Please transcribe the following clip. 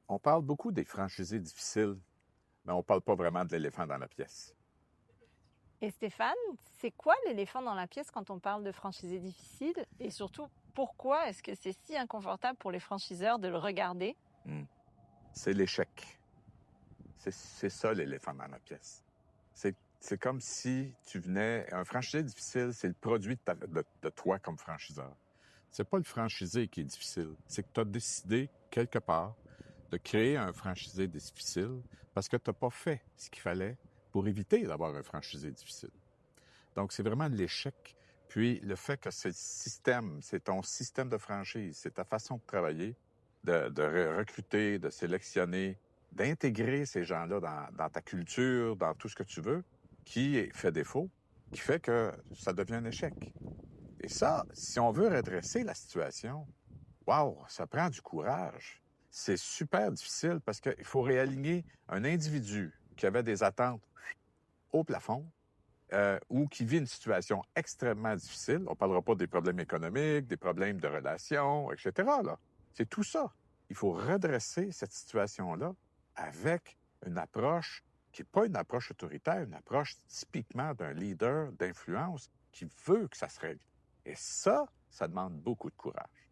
On parle beaucoup des franchisés difficiles, mais on parle pas vraiment de l'éléphant dans la pièce. Et Stéphane, c'est quoi l'éléphant dans la pièce quand on parle de franchisé difficile? Et surtout, pourquoi est-ce que c'est si inconfortable pour les franchiseurs de le regarder? Hmm. C'est l'échec. C'est ça l'éléphant dans la pièce. C'est comme si tu venais... Un franchisé difficile, c'est le produit de toi comme franchiseur. C'est pas le franchisé qui est difficile. C'est que tu as décidé, quelque part, de créer un franchisé difficile parce que tu n'as pas fait ce qu'il fallait pour éviter d'avoir un franchisé difficile. Donc, c'est vraiment l'échec. Puis, le fait que c'est le système, c'est ton système de franchise, c'est ta façon de travailler, de recruter, de sélectionner, d'intégrer ces gens-là dans ta culture, dans tout ce que tu veux, qui fait défaut, qui fait que ça devient un échec. Et ça, si on veut redresser la situation, wow, ça prend du courage. C'est super difficile parce qu'il faut réaligner un individu qui avait des attentes au plafond ou qui vit une situation extrêmement difficile. On ne parlera pas des problèmes économiques, des problèmes de relations, etc. Là. C'est tout ça. Il faut redresser cette situation-là avec une approche qui n'est pas une approche autoritaire, une approche typiquement d'un leader d'influence qui veut que ça se règle. Et ça demande beaucoup de courage.